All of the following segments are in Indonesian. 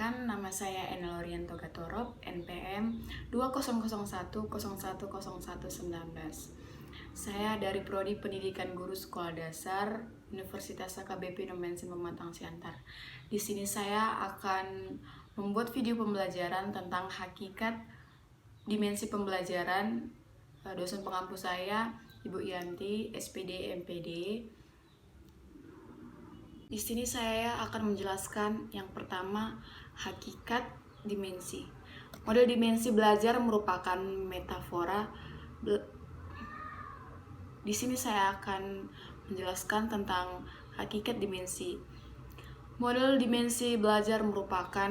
Perkenalkan, nama saya Enel Orianto Gatorop, NPM 2001010119. Saya dari Prodi Pendidikan Guru Sekolah Dasar Universitas AKBP Nomensin Pematang Siantar. Di sini saya akan membuat video pembelajaran tentang hakikat dimensi pembelajaran. Dosen pengampu saya Ibu Yanti, SPD MPD. Di sini saya akan menjelaskan yang pertama, hakikat dimensi. Model dimensi belajar merupakan metafora. Di sini saya akan menjelaskan tentang hakikat dimensi. Model dimensi belajar merupakan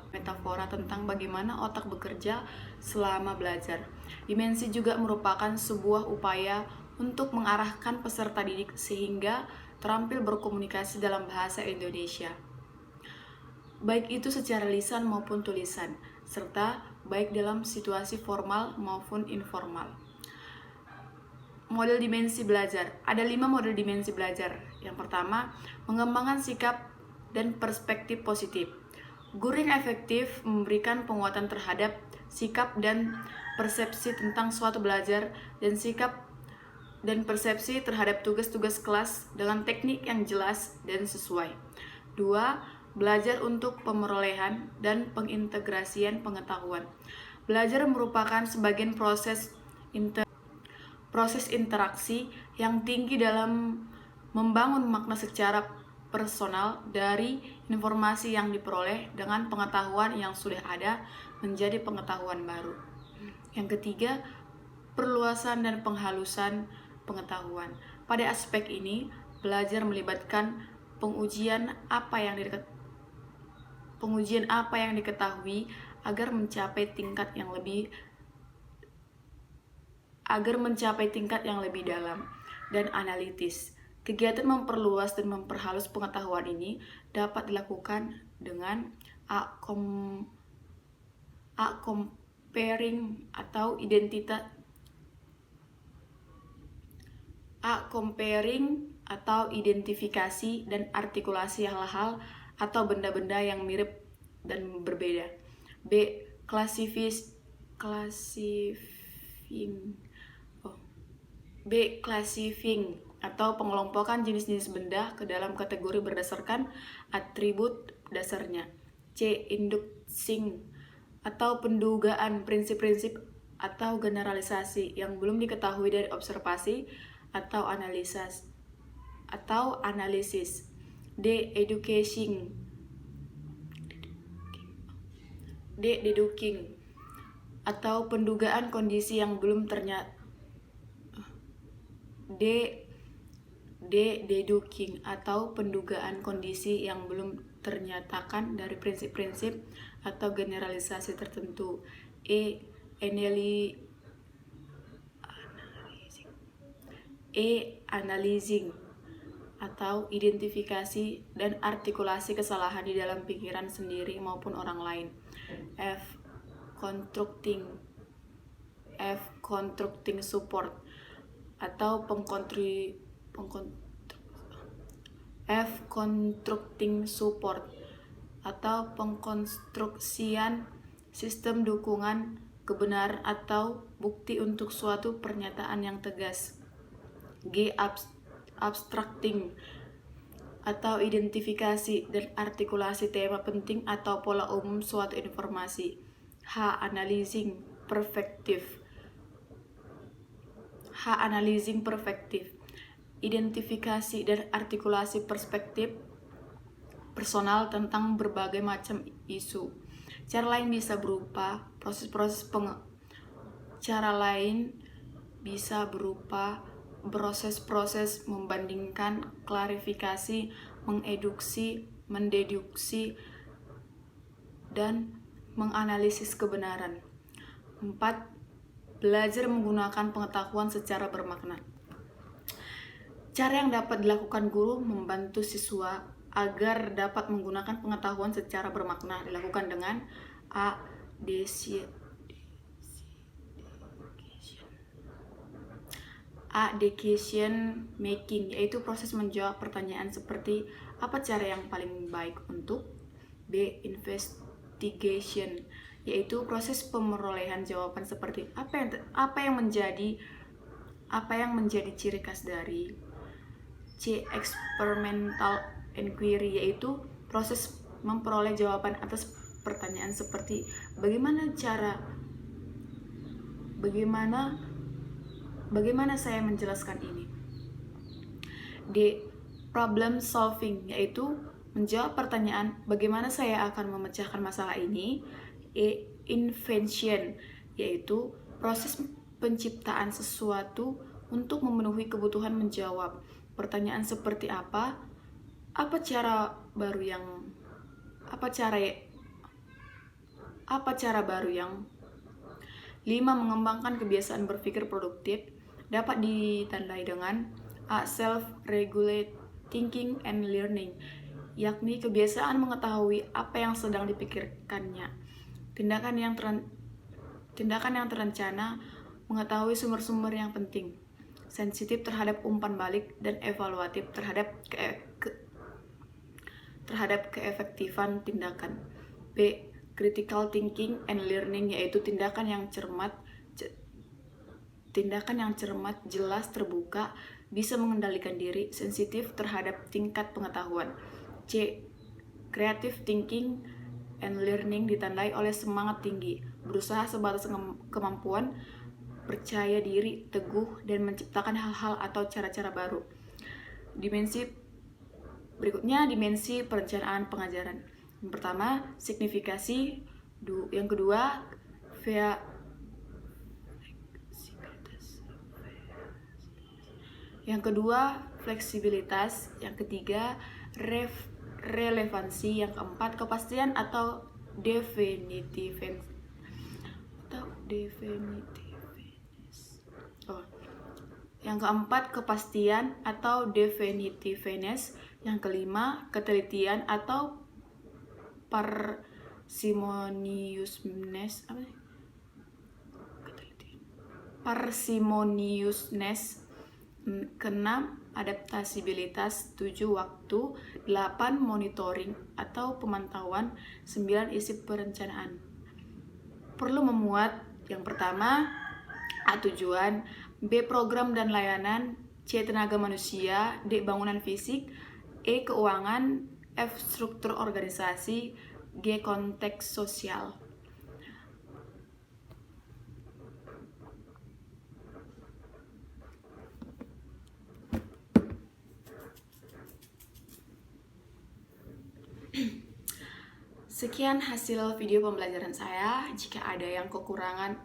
metafora tentang bagaimana otak bekerja selama belajar. Dimensi juga merupakan sebuah upaya untuk mengarahkan peserta didik sehingga terampil berkomunikasi dalam bahasa Indonesia, baik itu secara lisan maupun tulisan, serta baik dalam situasi formal maupun informal. Model dimensi belajar. Ada 5 model dimensi belajar. Yang pertama, mengembangkan sikap dan perspektif positif. Guru yang efektif memberikan penguatan terhadap sikap dan persepsi tentang suatu belajar dan sikap dan persepsi terhadap tugas-tugas kelas dengan teknik yang jelas dan sesuai. 2. Belajar untuk pemerolehan dan pengintegrasian pengetahuan. Belajar merupakan sebagian proses interaksi yang tinggi dalam membangun makna secara personal dari informasi yang diperoleh dengan pengetahuan yang sudah ada menjadi pengetahuan baru. Yang ketiga, perluasan dan penghalusan pengetahuan. Pada aspek ini, belajar melibatkan pengujian apa yang diketahui agar mencapai tingkat yang lebih dalam dan analitis. Kegiatan memperluas dan memperhalus pengetahuan ini dapat dilakukan dengan comparing atau identifikasi dan artikulasi hal-hal atau benda-benda yang mirip dan berbeda. B. Classifying atau pengelompokan jenis-jenis benda ke dalam kategori berdasarkan atribut dasarnya. C. Inducing atau pendugaan prinsip-prinsip atau generalisasi yang belum diketahui dari observasi atau analisis. D. Deducing atau pendugaan kondisi yang belum ternyata. Deducing atau pendugaan kondisi yang belum ternyatakan dari prinsip-prinsip atau generalisasi tertentu. Analyzing atau identifikasi dan artikulasi kesalahan di dalam pikiran sendiri maupun orang lain. F. Constructing support atau pengkonstruksian sistem dukungan kebenaran atau bukti untuk suatu pernyataan yang tegas. G. Abstracting atau identifikasi dan artikulasi tema penting atau pola umum suatu informasi. H. Analyzing perspektif, identifikasi dan artikulasi perspektif personal tentang berbagai macam isu. Cara lain bisa berupa proses membandingkan, klarifikasi, mendeduksi, dan menganalisis kebenaran. 4. Belajar menggunakan pengetahuan secara bermakna. Cara yang dapat dilakukan guru membantu siswa agar dapat menggunakan pengetahuan secara bermakna dilakukan dengan A. Decision making, yaitu proses menjawab pertanyaan seperti apa cara yang paling baik untuk, B. Investigation, yaitu proses pemerolehan jawaban seperti apa yang menjadi ciri khas dari. C. Experimental inquiry, yaitu proses memperoleh jawaban atas pertanyaan seperti bagaimana saya menjelaskan ini. D. Problem solving, yaitu menjawab pertanyaan bagaimana saya akan memecahkan masalah ini. E. Invention, yaitu proses penciptaan sesuatu untuk memenuhi kebutuhan menjawab pertanyaan seperti apa cara baru yang 5. Mengembangkan kebiasaan berpikir produktif dapat ditandai dengan A. Self-regulate thinking and learning, yakni kebiasaan mengetahui apa yang sedang dipikirkannya. Tindakan yang terencana, mengetahui sumber-sumber yang penting, sensitif terhadap umpan balik, dan evaluatif terhadap keefektifan tindakan. B. Critical thinking and learning, yaitu tindakan yang cermat, jelas, terbuka, bisa mengendalikan diri, sensitif terhadap tingkat pengetahuan. C. Creative thinking and learning ditandai oleh semangat tinggi, berusaha sebatas kemampuan, percaya diri, teguh, dan menciptakan hal-hal atau cara-cara baru. Dimensi perencanaan pengajaran. Yang pertama, signifikasi. Yang kedua, fleksibilitas. Yang ketiga, relevansi. Yang keempat, kepastian atau definitiveness. Yang keempat, kepastian atau definitiveness. Yang kelima, ketelitian atau parsimoniousness. Keenam, adaptabilitas. 7, waktu. 8, monitoring atau pemantauan. 9, isi perencanaan. Perlu memuat yang pertama, A. Tujuan, B. Program dan layanan, C. Tenaga manusia, D. Bangunan fisik, E. Keuangan, F. Struktur organisasi, G. Konteks sosial. Sekian hasil video pembelajaran saya. Jika ada yang kekurangan,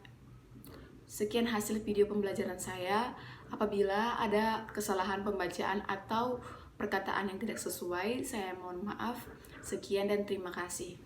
apabila ada kesalahan pembacaan atau perkataan yang tidak sesuai, saya mohon maaf. Sekian dan terima kasih.